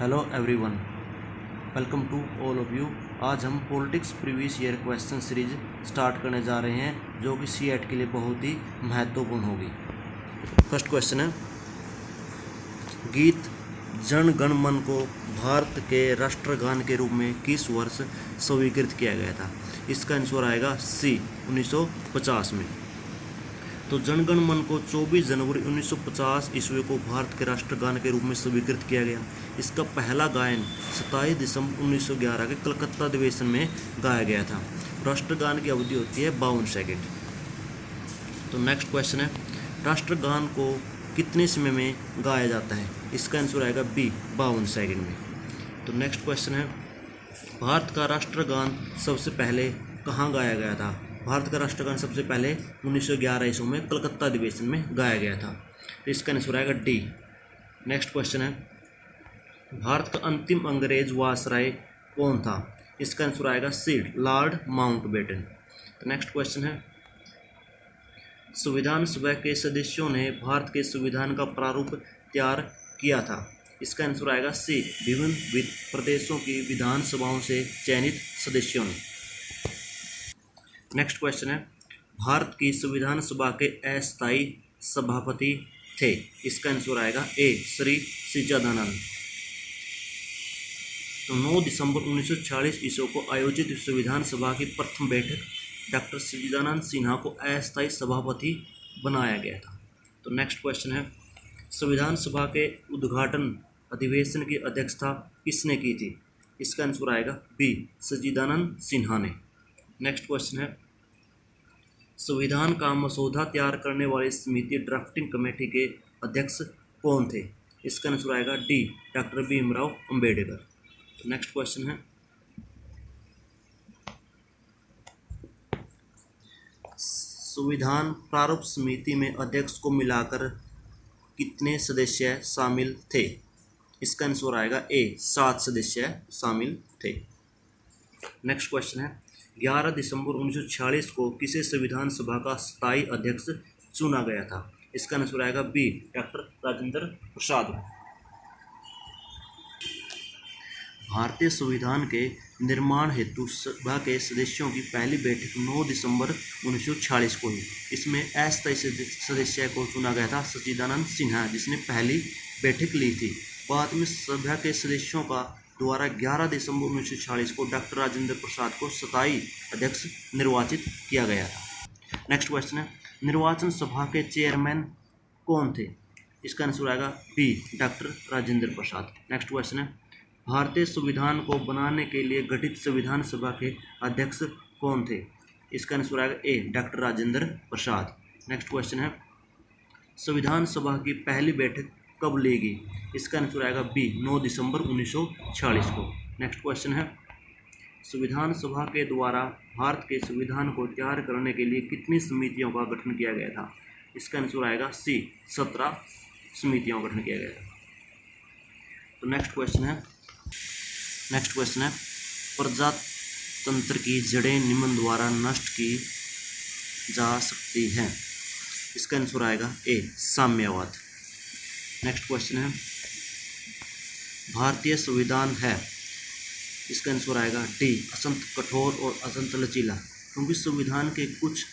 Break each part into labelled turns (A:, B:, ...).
A: Hello everyone, welcome to all of you. आज हम politics previous year question series start करने जा रहे हैं जो कि सीएट के लिए बहुत ही महत्वपूर्ण होगी। फर्स्ट क्वेश्चन है, गीत जन गण मन को भारत के राष्ट्रगान के रूप में किस वर्ष स्वीकृत किया गया था? इसका आंसर आएगा सी, 1950 में। तो जनगण मन को 24 जनवरी 1950 ईस्वी को भारत के राष्ट्रगान के रूप में स्वीकृत किया गया। इसका पहला गायन 27 दिसंबर 1911 के कलकत्ता अधिवेशन में गाया गया था। राष्ट्रगान की अवधि होती है 52 सेकंड। तो नेक्स्ट क्वेश्चन है, राष्ट्रगान को कितने समय में गाया जाता है? इसका आंसर आएगा बी, 52 सेकंड में। तो नेक्स्ट क्वेश्चन है, भारत का राष्ट्रगान सबसे पहले कहाँ गाया गया था? भारत का राष्ट्रगान सबसे पहले 1911 ईस्वी में कलकत्ता अधिवेशन में गाया गया था। तो इसका आंसर आएगा डी। नेक्स्ट क्वेश्चन है, भारत का अंतिम अंग्रेज वायसराय कौन था? इसका आंसर आएगा सी, लॉर्ड माउंटबेटन। तो नेक्स्ट क्वेश्चन है, संविधान सभा के सदस्यों ने भारत के संविधान का प्रारूप तैयार किया था। इसका आंसर आएगा सी, विभिन्न प्रदेशों की विधानसभाओं से चयनित सदस्यों ने। नेक्स्ट क्वेश्चन है, भारत की संविधान सभा के अस्थायी सभापति थे। इसका आंसर आएगा ए, श्री सच्चिदानंद। तो 9 दिसंबर 1946 ईस्वी को आयोजित संविधान सभा की प्रथम बैठक डॉक्टर सच्चिदानंद सिन्हा को अस्थायी सभापति बनाया गया था। तो नेक्स्ट क्वेश्चन है, संविधान सभा के उद्घाटन अधिवेशन की अध्यक्षता किसने की थी? इसका आंसर आएगा बी, सच्चिदानंद सिन्हा ने। नेक्स्ट क्वेश्चन है, संविधान का मसौदा तैयार करने वाली समिति ड्राफ्टिंग कमेटी के अध्यक्ष कौन थे? इसका आंसर आएगा D, doctor Bhimrao Ambedkar. Next question है, संविधान प्रारूप समिति में अध्यक्ष को मिलाकर कितने सदस्य शामिल थे? इसका आंसर आएगा ए, 7 सदस्य शामिल थे। नेक्स्ट क्वेश्चन है, 11 दिसंबर 1946 को किसे संविधान सभा का स्थायी अध्यक्ष चुना गया था? इसका आंसर आएगा बी, डॉक्टर राजेंद्र प्रसाद। भारतीय संविधान के निर्माण हेतु सभा के सदस्यों की पहली बैठक 9 दिसंबर 1946 को हुई। इसमें अस्थायी सदस्य को चुना गया था सच्चिदानंद सिन्हा, जिसने पहली बैठक ली थी। बाद में सभा के सदस्यों का द्वारा 11 दिसंबर 1946 को डॉक्टर राजेंद्र प्रसाद को स्थायी अध्यक्ष निर्वाचित किया गया था। नेक्स्ट क्वेश्चन है, निर्वाचन सभा के चेयरमैन कौन थे? इसका आंसर आएगा B, doctor Rajendra Prasad. Next question है, भारतीय संविधान को बनाने के लिए गठित संविधान सभा के अध्यक्ष कौन थे? इसका आंसर आएगा ए, doctor Rajendra Prasad. Next question है, संविधान सभा की पहली बैठक कब ली गई? इसका आंसर आएगा बी, 9 दिसंबर 1946 को। नेक्स्ट क्वेश्चन है, संविधान सभा के द्वारा भारत के संविधान को तैयार करने के लिए कितनी समितियों का गठन किया गया था? इसका आंसर आएगा सी, 17 समितियों का गठन किया गया था। तो नेक्स्ट क्वेश्चन है, प्रजातंत्र की जड़ें निम्न द्वारा नष्ट की जा सकती हैं। इसका आंसर आएगा ए, साम्यवाद। नेक्स्ट क्वेश्चन है, भारतीय संविधान है। इसका आंसर आएगा डी, अत्यंत कठोर और अत्यंत लचीला। क्योंकि संविधान के कुछ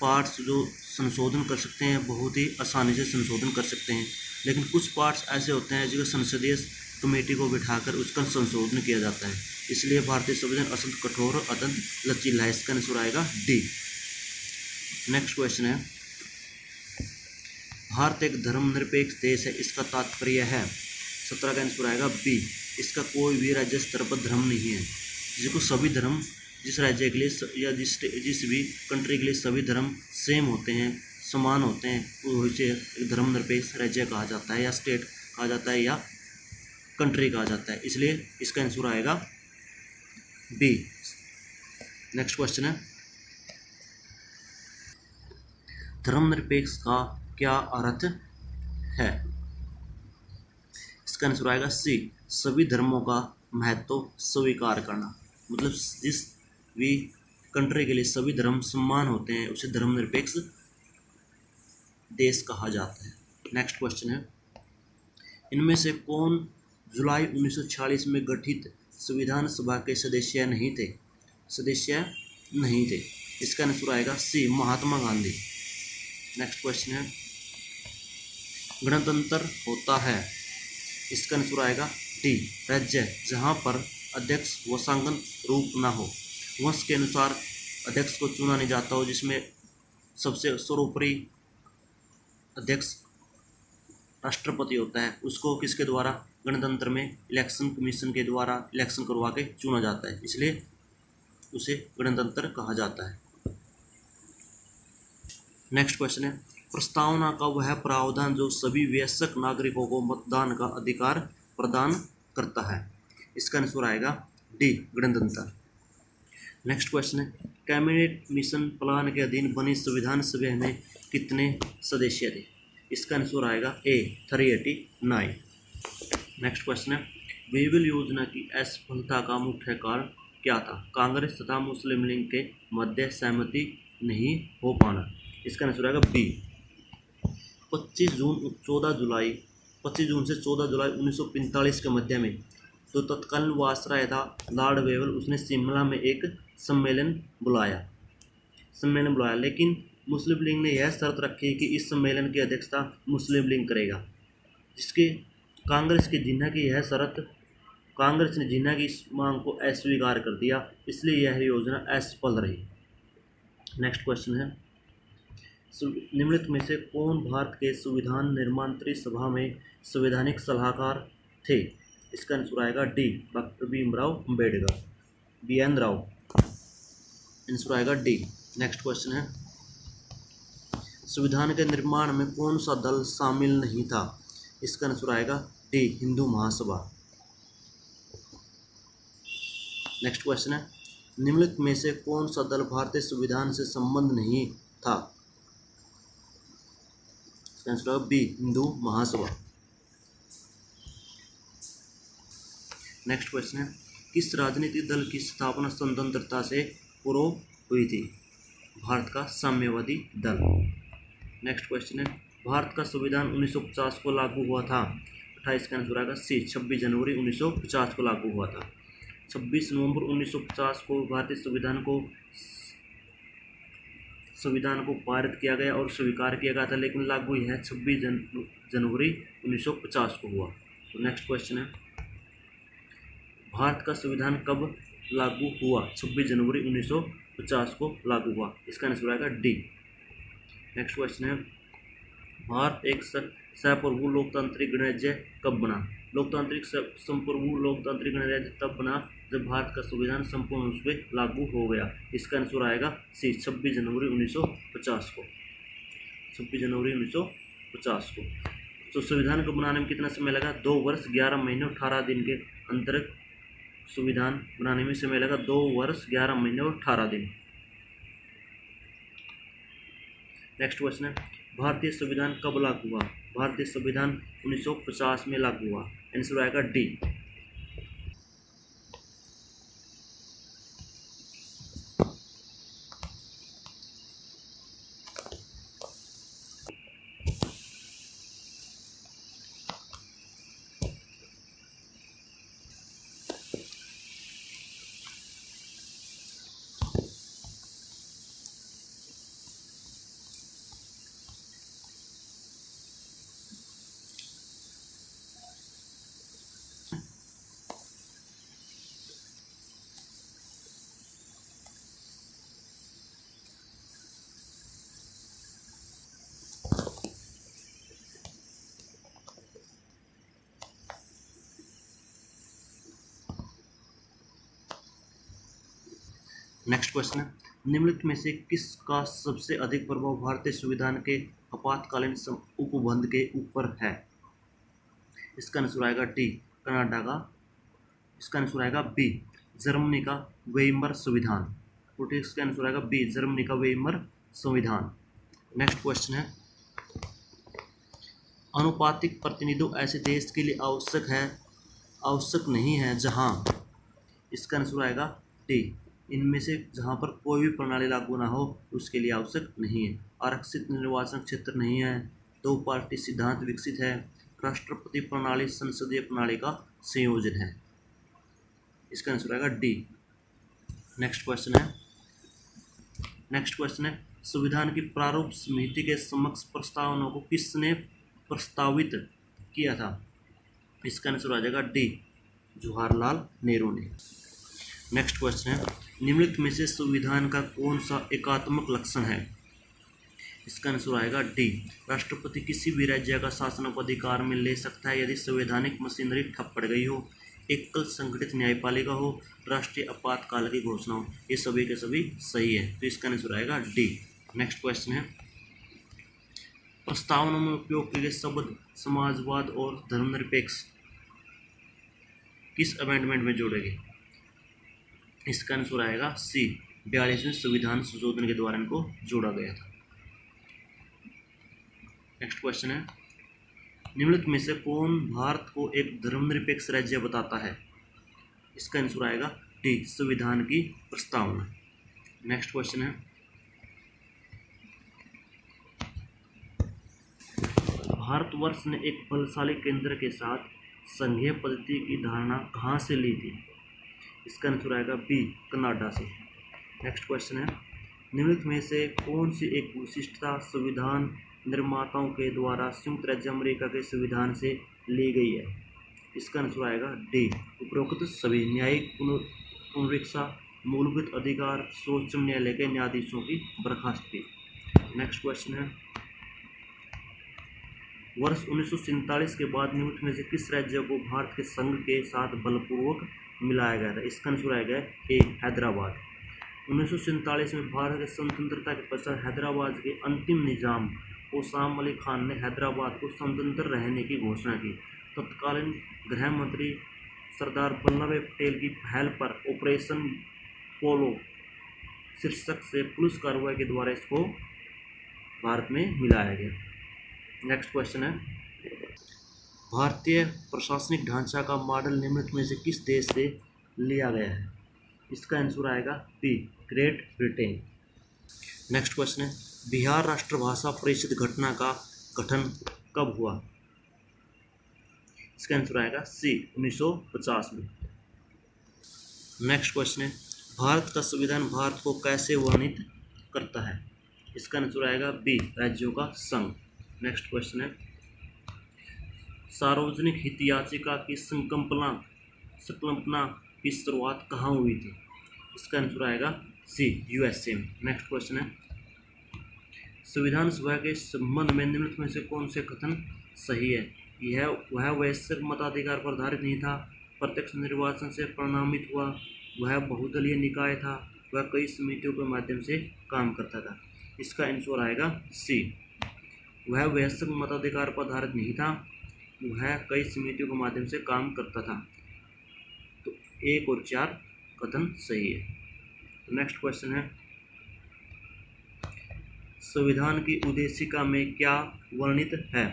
A: पार्ट्स जो संशोधन कर सकते हैं, बहुत ही आसानी से संशोधन कर सकते हैं, लेकिन कुछ पार्ट्स ऐसे होते हैं जो संसदीय कमेटी को बिठाकर उसका संशोधन किया जाता है। इसलिए भारतीय संविधान अत्यंत कठोर और अत्यंत लचीला है। इसका आंसर आएगा डी। नेक्स्ट क्वेश्चन है, भारत एक धर्मनिरपेक्ष देश है, इसका तात्पर्य है? 17 का आंसर आएगा बी, इसका कोई भी राज्य स्तर पर धर्म नहीं है, जिसको सभी धर्म जिस राज्य के लिए या जिस भी कंट्री के लिए सभी धर्म सेम होते हैं, समान होते हैं, वो इसे धर्मनिरपेक्ष राज्य कहा जाता है, या स्टेट कहा जाता है, या कंट्री कहा जाता है। इसलिए इसका आंसर आएगा बी। नेक्स्ट क्वेश्चन है, धर्मनिरपेक्ष का क्या अर्थ है? इसका आंसर आएगा सी, सभी धर्मों का महत्व स्वीकार करना। मतलब जिस भी कंट्री के लिए सभी धर्म समान होते हैं उसे धर्मनिरपेक्ष देश कहा जाता है। नेक्स्ट क्वेश्चन है, इनमें से कौन जुलाई 1946 में गठित संविधान सभा के सदस्य नहीं थे? इसका आंसर आएगा सी, महात्मा गांधी। नेक्स्ट क्वेश्चन है, गणतंत्र होता है, इसका आंसर आएगा डी, राज्य जहां पर अध्यक्ष वंशांगन रूप ना हो, वंश के अनुसार अध्यक्ष को चुना नहीं जाता हो, जिसमें सबसे सर्वोपरि अध्यक्ष राष्ट्रपति होता है, उसको किसके द्वारा, गणतंत्र में इलेक्शन कमीशन के द्वारा इलेक्शन करवा के चुना जाता है, इसलिए उसे गणतंत्र कहा जाता है। नेक्स्ट क्वेश्चन है, प्रस्तावना का वह प्रावधान जो सभी वयस्क नागरिकों को मतदान का अधिकार प्रदान करता है, इसका आंसर आएगा डी, गणतंत्र। नेक्स्ट क्वेश्चन है, कैबिनेट मिशन प्लान के अधीन बनी संविधान सभा में कितने सदस्य थे, इसका आंसर आएगा ए, 389। नेक्स्ट क्वेश्चन है, बेबल योजना की असफलता का मुख्य कारण क्या था? कांग्रेस तथा मुस्लिम लीग के मध्य सहमति नहीं हो पाना, इसका आंसर आएगा बी। 25 जून से 14 जुलाई 1945 के मध्य में तो तत्कालीन वायसराय था लॉर्ड वेवल, उसने शिमला में एक सम्मेलन बुलाया, लेकिन मुस्लिम लीग ने यह शर्त रखी कि इस सम्मेलन की अध्यक्षता मुस्लिम लीग करेगा, जिसके कांग्रेस ने जिन्ना की इस मांग को अस्वीकार कर दिया, इसलिए यह योजना असफल रही। नेक्स्ट क्वेश्चन है, निम्नलिखित में से कौन भारत के संविधान निर्माण सभा में संवैधानिक सलाहकार थे, इसका आंसर आएगा D, doctor Bhimrao Ambedkar, BN Rao, answer आएगा डी। नेक्स्ट क्वेश्चन है, संविधान के निर्माण में कौन सा दल शामिल नहीं था, इसका आंसर आएगा D, Hindu Mahasabha. Next question है, निम्नलिखित में से कौन सा दल भारतीय संविधान से संबंध नहीं था, इसका आंसर आएगा B, Hindu Mahasabha. Next question है, किस राजनीतिक दल की स्थापना स्वतंत्रता से पूर्व हुई थी? भारत का साम्यवादी दल। नेक्स्ट क्वेश्चन है, भारत का संविधान 1950 को लागू हुआ था, 28 का आंसर आएगा सी, 26 जनवरी 1950 को लागू हुआ था। 26 नवंबर 1950 को भारतीय संविधान को पारित किया गया और स्वीकार किया गया था, लेकिन लागू यह 26 जनवरी 1950 को हुआ। तो नेक्स्ट क्वेश्चन है, भारत का संविधान कब लागू हुआ? 26 जनवरी 1950 को लागू हुआ, इसका आंसर आएगा डी। नेक्स्ट क्वेश्चन है, भारत एक संप्रभु लोकतांत्रिक गणराज्य कब बना? संप्रभु लोकतांत्रिक गणराज्य तब बना जब भारत का संविधान संपूर्ण रूप से लागू हो गया, इसका आंसर आएगा सी, 26 जनवरी 1950 को, 26 जनवरी 1950 को। तो संविधान को बनाने में कितना समय लगा? 2 वर्ष 11 महीने 18 दिन के अंतर्गत संविधान बनाने में समय लगा 2 वर्ष 11 महीने और 18 दिन। नेक्स्ट क्वेश्चन है, भारतीय संविधान कब लागू हुआ? भारतीय संविधान 1950 में लागू हुआ, आंसर आएगा डी। नेक्स्ट क्वेश्चन है, निम्नलिखित में से किसका सबसे अधिक प्रभाव भारतीय संविधान के आपातकालीन उपबंध के ऊपर है? इसका आंसर आएगा डी, कनाडा का, इसका आंसर आएगा बी, जर्मनी का वेइमर संविधान। तो इसका आंसर आएगा बी, जर्मनी का वेइमर संविधान। नेक्स्ट क्वेश्चन है, अनुपातिक प्रतिनिधित्व ऐसे देश के लिए आवश्यक नहीं है जहां, इसका आंसर आएगा डी, इनमें से जहां पर कोई भी प्रणाली लागू ना हो उसके लिए आवश्यक नहीं है। आरक्षित निर्वाचन क्षेत्र नहीं है, 2 पार्टी सिद्धांत विकसित है, राष्ट्रपति प्रणाली संसदीय प्रणाली का संयोजन है। इसका आंसर आएगा डी। नेक्स्ट क्वेश्चन है संविधान की प्रारूप समिति के समक्ष प्रस्तावना को किसने प्रस्तावित किया था? इसका आंसर आ जाएगा डी, जवाहरलाल नेहरू ने। नेक्स्ट क्वेश्चन है निम्नलिखित में से संविधान का कौन सा एकात्मक लक्षण है? इसका आंसर आएगा डी, राष्ट्रपति किसी भी राज्य का शासन को अधिकार में ले सकता है यदि संवैधानिक मशीनरी ठप पड़ गई हो, एकल संगठित न्यायपालिका हो, राष्ट्रीय आपातकाल की घोषणा हो। ये सभी के सभी सही है, तो इसका आंसर आएगा डी। नेक्स्ट क्वेश्चन है प्रस्तावना में उपयोग किए गए शब्द समाजवाद और धर्मनिरपेक्ष किस अमेंडमेंट में जोड़े गए? इसका आंसर आएगा सी, 42वें संविधान संशोधन के द्वारा इनको जोड़ा गया था। नेक्स्ट क्वेश्चन है निम्नलिखित में से कौन भारत को एक धर्मनिरपेक्ष राज्य बताता है? इसका आंसर आएगा डी, संविधान की प्रस्तावना। नेक्स्ट क्वेश्चन है भारतवर्ष ने एक बलशाली केंद्र के साथ संघीय पद्धति की धारणा कहाँ से ली थी? इसका आंसर आएगा बी, कनाडा से। नेक्स्ट क्वेश्चन है निम्नलिखित में से कौन सी एक विशिष्टता संविधान निर्माताओं के द्वारा संयुक्त राज्य अमेरिका के संविधान से ली गई है? इसका आंसर आएगा डी, उपरोक्त सभी न्यायिक पुनरीक्षा, मूलभूत अधिकार, सर्वोच्च न्यायालय के न्यायाधीशों की बर्खास्तगी। नेक्स्ट क्वेश्चन है वर्ष 1947 के बाद निम्नलिखित में से किस राज्य को भारत के संघ के साथ बलपूर्वक मिलाया गया था? इसका आंसर आएगा ए, हैदराबाद। 1947 में भारत की स्वतंत्रता के पश्चात हैदराबाद के अंतिम निजाम ओसाम अली खान ने हैदराबाद को स्वतंत्र रहने की घोषणा की। तत्कालीन गृह मंत्री सरदार वल्लभ भाई पटेल की पहल पर ऑपरेशन पोलो शीर्षक से पुलिस कार्रवाई के द्वारा इसको भारत में मिलाया गया। नेक्स्ट क्वेश्चन है भारतीय प्रशासनिक ढांचा का मॉडल निम्नलिखित में से किस देश से लिया गया है? इसका आंसर आएगा B, Great Britain. Next question है बिहार राष्ट्रभाषा परिषद घटना का गठन कब हुआ? इसका आंसर आएगा सी, 1950 में। नेक्स्ट क्वेश्चन है भारत का संविधान भारत को कैसे वर्णित करता है? इसका आंसर आएगा बी, राज्यों का संघ। नेक्स्ट क्वेश्चन है सार्वजनिक हित याचिका की संकल्पना की शुरुआत कहाँ हुई थी? इसका आंसर आएगा सी, यूएसए में। नेक्स्ट क्वेश्चन है संविधान सभा के संबंध में निम्नलिखित में से कौन से कथन सही है? वह वैश्विक मताधिकार पर आधारित नहीं था, प्रत्यक्ष निर्वाचन से परिणामित हुआ, वह बहुदलीय निकाय था, वह कई समितियों के माध्यम से काम करता था। इसका आंसर आएगा सी, वह वैश्विक मताधिकार पर आधारित नहीं था, वह कई समितियों के माध्यम से काम करता था। तो 1 और 4 कथन सही है। तो नेक्स्ट क्वेश्चन है संविधान की उद्देशिका में क्या वर्णित है?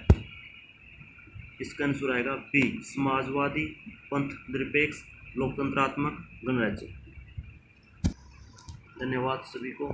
A: इसका आंसर आएगा बी, समाजवादी, पंथ निरपेक्ष, लोकतंत्रात्मक, गणराज्य। धन्यवाद सभी को।